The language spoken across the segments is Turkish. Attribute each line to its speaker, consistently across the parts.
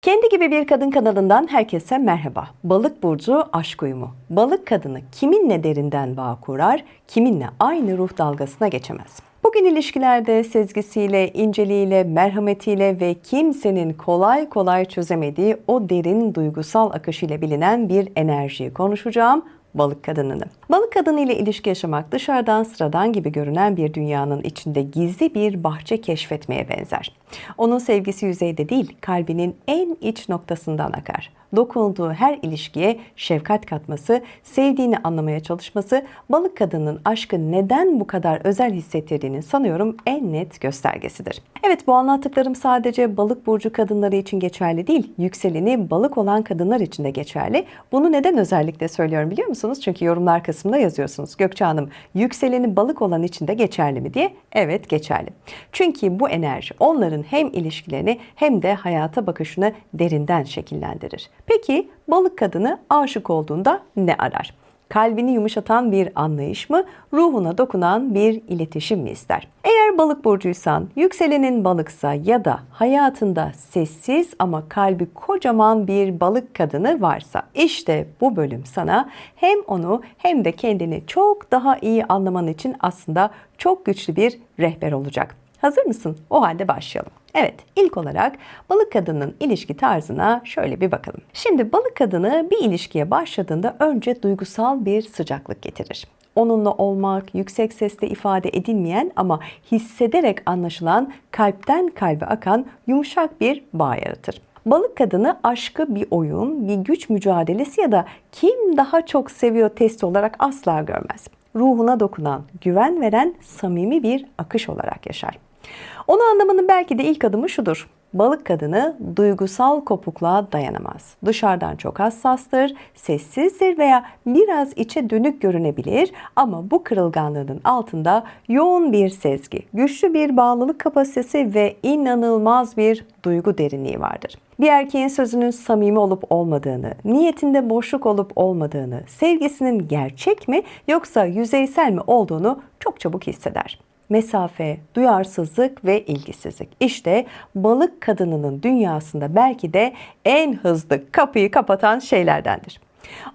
Speaker 1: Kendi gibi bir kadın kanalından herkese merhaba. Balık burcu aşk uyumu. Balık kadını kiminle derinden bağ kurar, kiminle aynı ruh dalgasına geçemez. Bugün ilişkilerde sezgisiyle, inceliğiyle, merhametiyle ve kimsenin kolay kolay çözemediği o derin duygusal akışıyla bilinen bir enerjiyi konuşacağım. Balık kadınını. Balık kadını ile ilişki yaşamak dışarıdan sıradan gibi görünen bir dünyanın içinde gizli bir bahçe keşfetmeye benzer. Onun sevgisi yüzeyde değil, kalbinin en iç noktasından akar. Dokunduğu her ilişkiye şefkat katması, sevdiğini anlamaya çalışması, balık kadının aşkı neden bu kadar özel hissettirdiğini sanıyorum en net göstergesidir. Evet, bu anlattıklarım sadece balık burcu kadınları için geçerli değil, yükseleni balık olan kadınlar için de geçerli. Bunu neden özellikle söylüyorum biliyor musunuz? Çünkü yorumlar kısmında yazıyorsunuz. Gökçe Hanım, yükseleni balık olan için de geçerli mi diye? Evet, geçerli. Çünkü bu enerji onların hem ilişkilerini hem de hayata bakışını derinden şekillendirir. Peki balık kadını aşık olduğunda ne arar? Kalbini yumuşatan bir anlayış mı, ruhuna dokunan bir iletişim mi ister? Eğer balık burcuysan, yükselenin balıksa ya da hayatında sessiz ama kalbi kocaman bir balık kadını varsa, işte bu bölüm sana hem onu hem de kendini çok daha iyi anlaman için aslında çok güçlü bir rehber olacak. Hazır mısın? O halde başlayalım. Evet, ilk olarak balık kadının ilişki tarzına şöyle bir bakalım. Şimdi balık kadını bir ilişkiye başladığında önce duygusal bir sıcaklık getirir. Onunla olmak, yüksek sesle ifade edilmeyen ama hissederek anlaşılan, kalpten kalbe akan yumuşak bir bağ yaratır. Balık kadını aşkı bir oyun, bir güç mücadelesi ya da kim daha çok seviyor testi olarak asla görmez. Ruhuna dokunan, güven veren samimi bir akış olarak yaşar. Onu anlamanın belki de ilk adımı şudur. Balık kadını duygusal kopukluğa dayanamaz. Dışarıdan çok hassastır, sessizdir veya biraz içe dönük görünebilir ama bu kırılganlığının altında yoğun bir sezgi, güçlü bir bağlılık kapasitesi ve inanılmaz bir duygu derinliği vardır. Bir erkeğin sözünün samimi olup olmadığını, niyetinde boşluk olup olmadığını, sevgisinin gerçek mi yoksa yüzeysel mi olduğunu çok çabuk hisseder. Mesafe, duyarsızlık ve ilgisizlik. İşte balık kadınının dünyasında belki de en hızlı kapıyı kapatan şeylerdendir.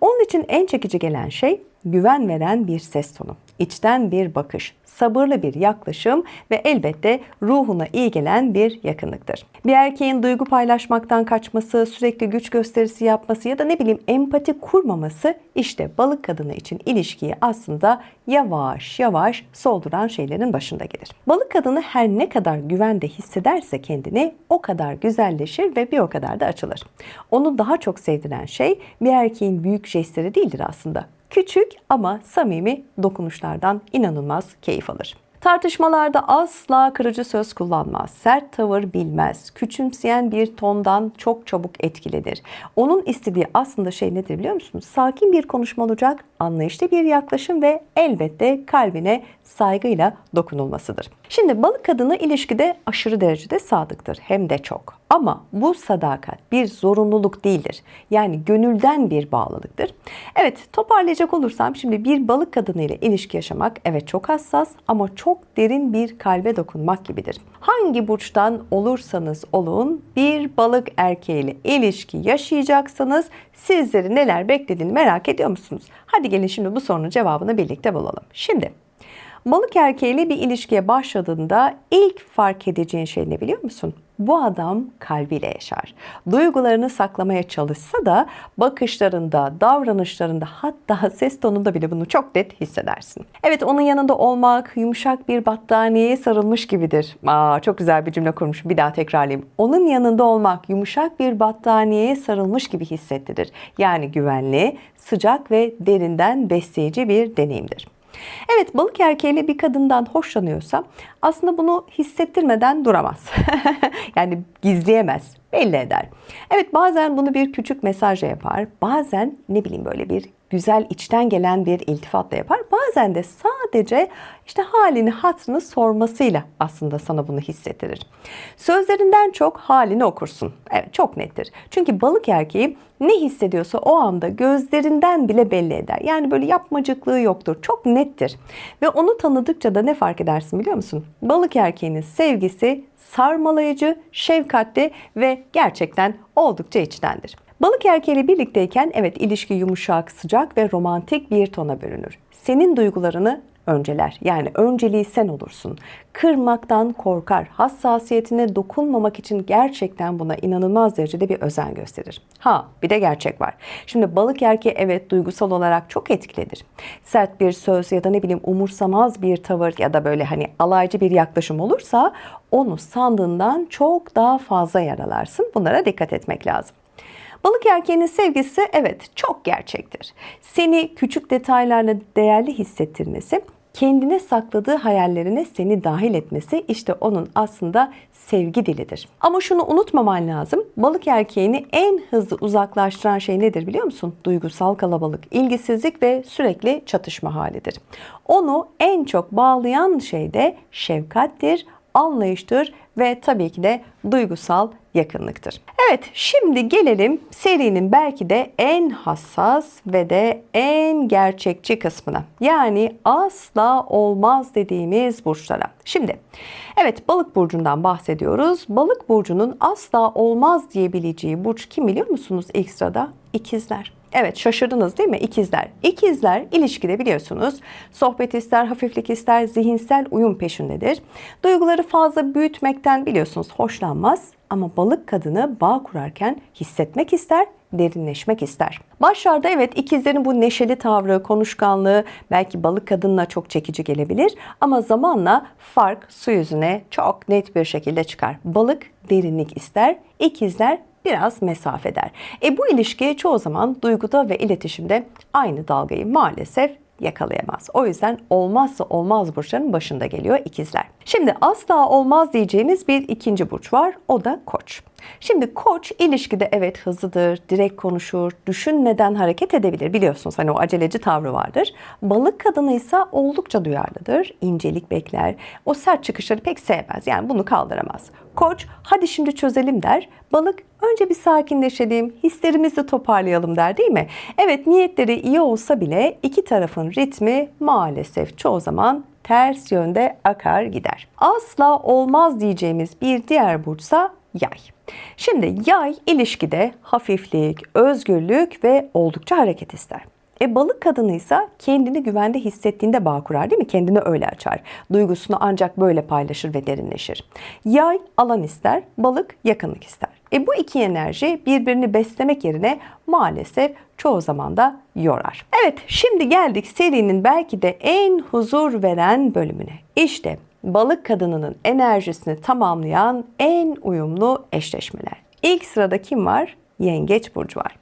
Speaker 1: Onun için en çekici gelen şey güven veren bir ses tonu, içten bir bakış, sabırlı bir yaklaşım ve elbette ruhuna iyi gelen bir yakınlıktır. Bir erkeğin duygu paylaşmaktan kaçması, sürekli güç gösterisi yapması ya da empati kurmaması işte balık kadını için ilişkiyi aslında yavaş yavaş solduran şeylerin başında gelir. Balık kadını her ne kadar güvende hissederse kendini o kadar güzelleşir ve bir o kadar da açılır. Onu daha çok sevdiren şey bir erkeğin büyük jestleri değildir aslında. Küçük ama samimi dokunuşlardan inanılmaz keyif alır. Tartışmalarda asla kırıcı söz kullanmaz, sert tavır bilmez, küçümseyen bir tondan çok çabuk etkilenir. Onun istediği aslında şey nedir biliyor musunuz? Sakin bir konuşma olacak, anlayışlı bir yaklaşım ve elbette kalbine saygıyla dokunulmasıdır. Şimdi balık kadını ilişkide aşırı derecede sadıktır, hem de çok. Ama bu sadakat bir zorunluluk değildir. Yani gönülden bir bağlılıktır. Evet, toparlayacak olursam şimdi bir balık kadını ile ilişki yaşamak evet çok hassas ama çok derin bir kalbe dokunmak gibidir. Hangi burçtan olursanız olun bir balık erkeğiyle ilişki yaşayacaksanız sizleri neler beklediğini merak ediyor musunuz? Hadi gelin şimdi bu sorunun cevabını birlikte bulalım. Şimdi balık erkeğiyle bir ilişkiye başladığında ilk fark edeceğin şey ne biliyor musun? Bu adam kalbiyle yaşar. Duygularını saklamaya çalışsa da bakışlarında, davranışlarında hatta ses tonunda bile bunu çok net hissedersin. Evet, onun yanında olmak yumuşak bir battaniyeye sarılmış gibidir. Çok güzel bir cümle kurmuş. Bir daha tekrarlayayım. Onun yanında olmak yumuşak bir battaniyeye sarılmış gibi hissettirir. Yani güvenli, sıcak ve derinden besleyici bir deneyimdir. Evet, balık erkeğiyle bir kadından hoşlanıyorsa aslında bunu hissettirmeden duramaz. Yani gizleyemez, belli eder. Evet, bazen bunu bir küçük mesajla yapar, bazen böyle bir güzel içten gelen bir iltifatla yapar. Bazen de sadece işte halini hatırını sormasıyla aslında sana bunu hissettirir. Sözlerinden çok halini okursun. Evet, çok nettir. Çünkü balık erkeği ne hissediyorsa o anda gözlerinden bile belli eder. Yani böyle yapmacıklığı yoktur. Çok nettir. Ve onu tanıdıkça da ne fark edersin biliyor musun? Balık erkeğinin sevgisi sarmalayıcı, şefkatli ve gerçekten oldukça içtendir. Balık erkeğiyle birlikteyken evet ilişki yumuşak, sıcak ve romantik bir tona bürünür. Senin duygularını önceler. Yani önceliği sen olursun. Kırmaktan korkar. Hassasiyetine dokunmamak için gerçekten buna inanılmaz derecede bir özen gösterir. Bir de gerçek var. Şimdi balık erkeği evet duygusal olarak çok etkilidir. Sert bir söz ya da ne bileyim umursamaz bir tavır ya da böyle hani alaycı bir yaklaşım olursa onu sandığından çok daha fazla yaralarsın. Bunlara dikkat etmek lazım. Balık erkeğinin sevgisi evet çok gerçektir. Seni küçük detaylarla değerli hissettirmesi, kendine sakladığı hayallerine seni dahil etmesi işte onun aslında sevgi dilidir. Ama şunu unutmaman lazım. Balık erkeğini en hızlı uzaklaştıran şey nedir biliyor musun? Duygusal kalabalık, ilgisizlik ve sürekli çatışma halidir. Onu en çok bağlayan şey de şefkattir, anlayıştır ve tabii ki de duygusal yakınlıktır. Evet, şimdi gelelim serinin belki de en hassas ve de en gerçekçi kısmına. Yani asla olmaz dediğimiz burçlara. Şimdi evet balık burcundan bahsediyoruz. Balık burcunun asla olmaz diyebileceği burç kim biliyor musunuz ilk sırada? İkizler. Evet şaşırdınız değil mi? İkizler. İkizler ilişkide biliyorsunuz sohbet ister, hafiflik ister, zihinsel uyum peşindedir. Duyguları fazla büyütmekten biliyorsunuz hoşlanmaz ama balık kadını bağ kurarken hissetmek ister, derinleşmek ister. Başlarda evet ikizlerin bu neşeli tavrı, konuşkanlığı belki balık kadınla çok çekici gelebilir ama zamanla fark su yüzüne çok net bir şekilde çıkar. Balık derinlik ister, ikizler biraz mesafe eder. Bu ilişki çoğu zaman duyguda ve iletişimde aynı dalgayı maalesef yakalayamaz. O yüzden olmazsa olmaz burçların başında geliyor ikizler. Şimdi asla olmaz diyeceğimiz bir ikinci burç var. O da Koç. Şimdi Koç ilişkide evet hızlıdır, direkt konuşur, düşünmeden hareket edebilir. Biliyorsunuz hani o aceleci tavrı vardır. Balık kadını ise oldukça duyarlıdır, incelik bekler. O sert çıkışları pek sevmez. Yani bunu kaldıramaz. Koç hadi şimdi çözelim der. Balık önce bir sakinleşelim, hislerimizi toparlayalım der değil mi? Evet niyetleri iyi olsa bile iki tarafın ritmi maalesef çoğu zaman ters yönde akar gider. Asla olmaz diyeceğimiz bir diğer burçsa Yay. Şimdi yay ilişkide hafiflik, özgürlük ve oldukça hareket ister. Balık kadınıysa kendini güvende hissettiğinde bağ kurar değil mi? Kendini öyle açar. Duygusunu ancak böyle paylaşır ve derinleşir. Yay alan ister, balık yakınlık ister. Bu iki enerji birbirini beslemek yerine maalesef çoğu zaman da yorar. Evet şimdi geldik serinin belki de en huzur veren bölümüne. İşte balık kadınının enerjisini tamamlayan en uyumlu eşleşmeler. İlk sırada kim var? Yengeç burcu var.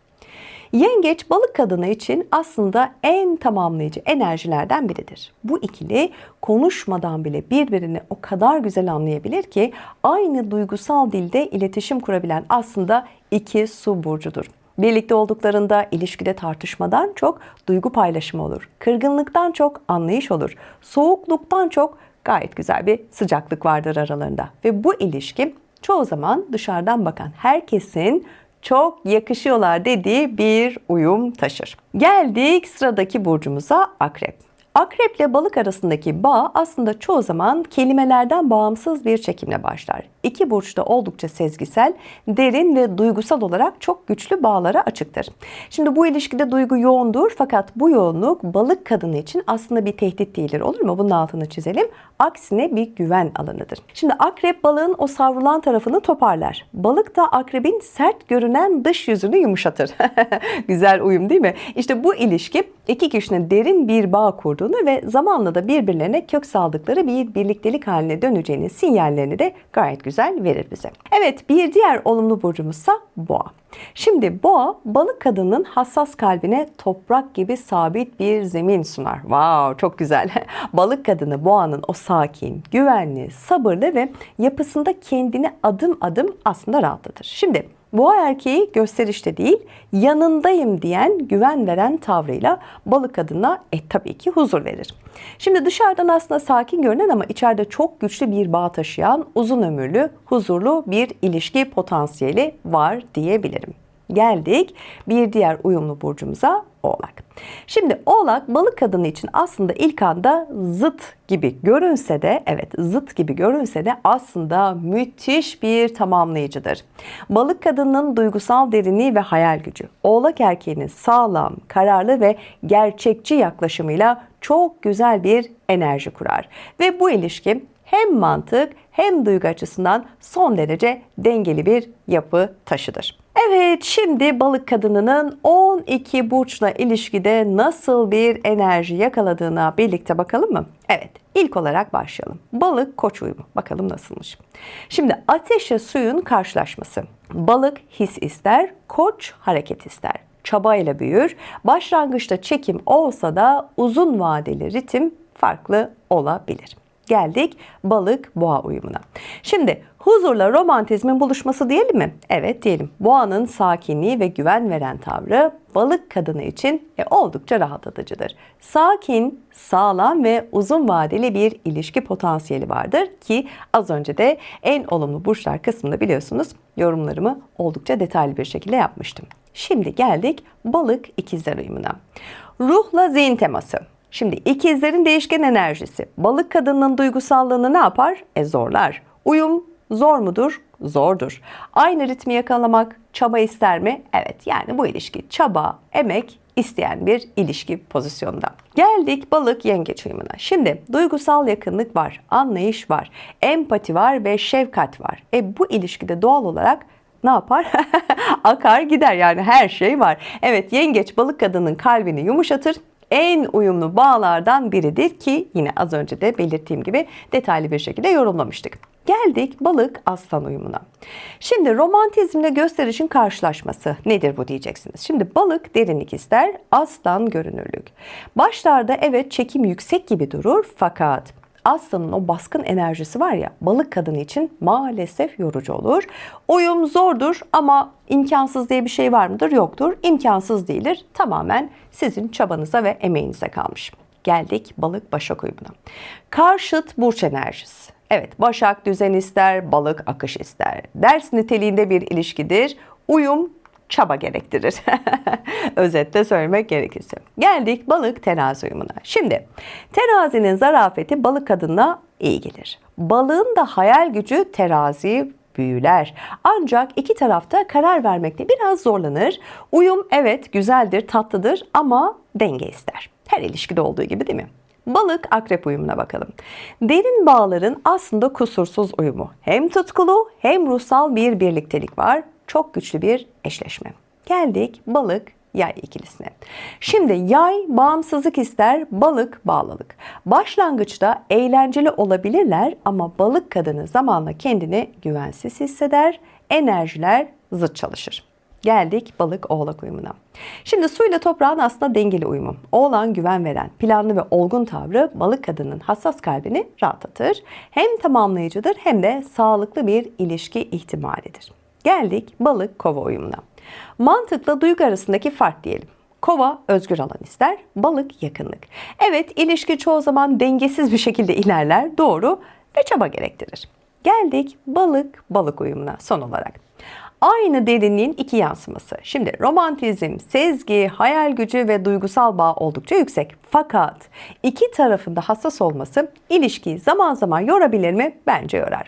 Speaker 1: Yengeç balık kadını için aslında en tamamlayıcı enerjilerden biridir. Bu ikili konuşmadan bile birbirini o kadar güzel anlayabilir ki aynı duygusal dilde iletişim kurabilen aslında iki su burcudur. Birlikte olduklarında ilişkide tartışmadan çok duygu paylaşımı olur. Kırgınlıktan çok anlayış olur. Soğukluktan çok gayet güzel bir sıcaklık vardır aralarında. Ve bu ilişki çoğu zaman dışarıdan bakan herkesin çok yakışıyorlar dediği bir uyum taşır. Geldik sıradaki burcumuza Akrep. Akrep ile balık arasındaki bağ aslında çoğu zaman kelimelerden bağımsız bir çekimle başlar. İki burç da oldukça sezgisel, derin ve duygusal olarak çok güçlü bağlara açıktır. Şimdi bu ilişkide duygu yoğundur fakat bu yoğunluk balık kadını için aslında bir tehdit değildir. Olur mu? Bunun altını çizelim. Aksine bir güven alanıdır. Şimdi akrep balığın o savrulan tarafını toparlar. Balık da akrebin sert görünen dış yüzünü yumuşatır. Güzel uyum değil mi? İşte bu ilişki iki kişinin derin bir bağ kurduğunu ve zamanla da birbirlerine kök saldıkları bir birliktelik haline döneceğinin sinyallerini de gayet güzel verir bize. Evet bir diğer olumlu burcumuzsa Boğa. Şimdi Boğa balık kadının hassas kalbine toprak gibi sabit bir zemin sunar. Wow, çok güzel. Balık kadını Boğa'nın o sakin, güvenli, sabırlı ve yapısında kendini adım adım aslında rahatlatır. Şimdi Boğa erkeği gösterişte değil, yanındayım diyen, güven veren tavrıyla balık kadına tabii ki huzur verir. Şimdi dışarıdan aslında sakin görünen ama içeride çok güçlü bir bağ taşıyan, uzun ömürlü, huzurlu bir ilişki potansiyeli var diyebilirim. Geldik bir diğer uyumlu burcumuza, Oğlak. Şimdi Oğlak balık kadını için aslında ilk anda zıt gibi görünse de, evet zıt gibi görünse de aslında müthiş bir tamamlayıcıdır. Balık kadının duygusal derinliği ve hayal gücü, Oğlak erkeğinin sağlam, kararlı ve gerçekçi yaklaşımıyla çok güzel bir enerji kurar. Ve bu ilişki hem mantık hem duygu açısından son derece dengeli bir yapı taşıdır. Evet, şimdi balık kadınının 12 burçla ilişkide nasıl bir enerji yakaladığına birlikte bakalım mı? Evet, ilk olarak başlayalım. Balık koç uyumu. Bakalım nasılmış? Şimdi ateşle suyun karşılaşması. Balık his ister, koç hareket ister. Çabayla büyür. Başlangıçta çekim olsa da uzun vadeli ritim farklı olabilir. Geldik balık boğa uyumuna. Şimdi huzurla romantizmin buluşması diyelim mi? Evet diyelim. Boğanın sakinliği ve güven veren tavrı balık kadını için oldukça rahatlatıcıdır. Sakin, sağlam ve uzun vadeli bir ilişki potansiyeli vardır ki az önce de en olumlu burçlar kısmında biliyorsunuz yorumlarımı oldukça detaylı bir şekilde yapmıştım. Şimdi geldik balık ikizler uyumuna. Ruhla zihin teması. Şimdi ikizlerin değişken enerjisi balık kadının duygusallığını ne yapar? Zorlar. Uyum zor mudur? Zordur. Aynı ritmi yakalamak çaba ister mi? Evet, yani bu ilişki çaba, emek isteyen bir ilişki pozisyonunda. Geldik balık yengeç uyumuna. Şimdi duygusal yakınlık var, anlayış var, empati var ve şefkat var. Bu ilişkide doğal olarak ne yapar? Akar gider, yani her şey var. Evet, yengeç balık kadının kalbini yumuşatır. En uyumlu bağlardan biridir ki yine az önce de belirttiğim gibi detaylı bir şekilde yorumlamıştık. Geldik balık aslan uyumuna. Şimdi romantizmle gösterişin karşılaşması nedir bu diyeceksiniz. Şimdi balık derinlik ister, aslan görünürlük. Başlarda evet çekim yüksek gibi durur fakat aslanın o baskın enerjisi var ya, balık kadını için maalesef yorucu olur. Uyum zordur ama imkansız diye bir şey var mıdır? Yoktur. İmkansız değildir. Tamamen sizin çabanıza ve emeğinize kalmış. Geldik balık başak uyumuna. Karşıt burç enerjisi. Evet, başak düzen ister, balık akış ister. Ders niteliğinde bir ilişkidir. Uyum çaba gerektirir. Özetle söylemek gerekirse. Geldik balık terazi uyumuna. Şimdi terazinin zarafeti balık kadınına iyi gelir. Balığın da hayal gücü teraziyi büyüler. Ancak iki tarafta karar vermekte biraz zorlanır. Uyum evet güzeldir, tatlıdır ama denge ister. Her ilişkide olduğu gibi değil mi? Balık akrep uyumuna bakalım. Derin bağların aslında kusursuz uyumu. Hem tutkulu hem ruhsal bir birliktelik var. Çok güçlü bir eşleşme. Geldik balık yay ikilisine. Şimdi yay bağımsızlık ister, balık bağlılık. Başlangıçta eğlenceli olabilirler ama balık kadını zamanla kendini güvensiz hisseder, enerjiler zıt çalışır. Geldik balık oğlak uyumuna. Şimdi suyla toprağın aslında dengeli uyumu. Oğlan güven veren, planlı ve olgun tavrı balık kadının hassas kalbini rahatlatır. Hem tamamlayıcıdır hem de sağlıklı bir ilişki ihtimalidir. Geldik balık kova uyumuna. Mantıkla duygu arasındaki fark diyelim. Kova özgür alan ister, balık yakınlık. Evet, ilişki çoğu zaman dengesiz bir şekilde ilerler, doğru ve çaba gerektirir. Geldik balık uyumuna son olarak. Aynı derinliğin iki yansıması. Şimdi romantizm, sezgi, hayal gücü ve duygusal bağ oldukça yüksek. Fakat iki tarafın da hassas olması ilişkiyi zaman zaman yorabilir mi? Bence yorar.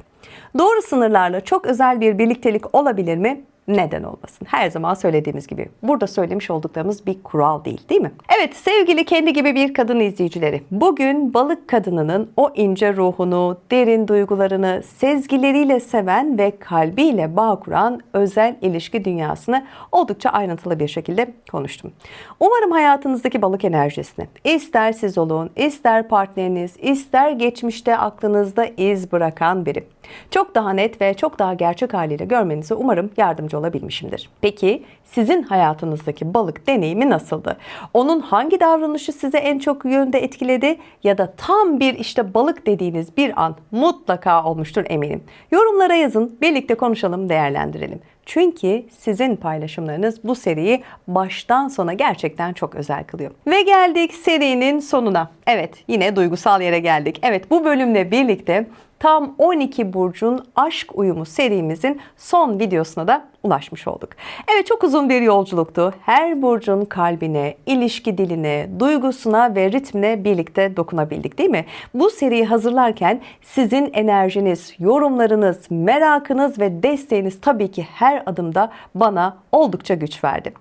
Speaker 1: Doğru sınırlarla çok özel bir birliktelik olabilir mi? Neden olmasın? Her zaman söylediğimiz gibi burada söylemiş olduklarımız bir kural değil mi? Evet sevgili kendi gibi bir kadın izleyicileri, bugün balık kadınının o ince ruhunu, derin duygularını, sezgileriyle seven ve kalbiyle bağ kuran özel ilişki dünyasını oldukça ayrıntılı bir şekilde konuştum. Umarım hayatınızdaki balık enerjisini ister siz olun, ister partneriniz, ister geçmişte aklınızda iz bırakan biri çok daha net ve çok daha gerçek haliyle görmenize umarım yardımcı olabilmişimdir. Peki sizin hayatınızdaki balık deneyimi nasıldı? Onun hangi davranışı size en çok yönde etkiledi? Ya da tam bir işte balık dediğiniz bir an mutlaka olmuştur eminim. Yorumlara yazın, birlikte konuşalım, değerlendirelim. Çünkü sizin paylaşımlarınız bu seriyi baştan sona gerçekten çok özel kılıyor. Ve geldik serinin sonuna. Evet, yine duygusal yere geldik. Evet, bu bölümle birlikte tam 12 burcun aşk uyumu serimizin son videosuna da ulaşmış olduk. Evet, çok uzun bir yolculuktu. Her burcun kalbine, ilişki diline, duygusuna ve ritmine birlikte dokunabildik, değil mi? Bu seriyi hazırlarken sizin enerjiniz, yorumlarınız, merakınız ve desteğiniz tabii ki her adımda bana oldukça güç verdi.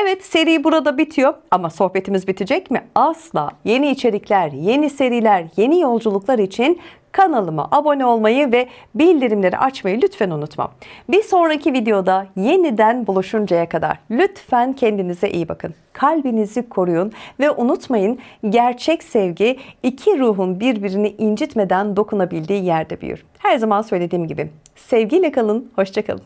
Speaker 1: Evet, seri burada bitiyor ama sohbetimiz bitecek mi? Asla. Yeni içerikler, yeni seriler, yeni yolculuklar için kanalıma abone olmayı ve bildirimleri açmayı lütfen unutma. Bir sonraki videoda yeniden buluşuncaya kadar lütfen kendinize iyi bakın. Kalbinizi koruyun ve unutmayın, gerçek sevgi iki ruhun birbirini incitmeden dokunabildiği yerde büyür. Her zaman söylediğim gibi sevgiyle kalın, hoşça kalın.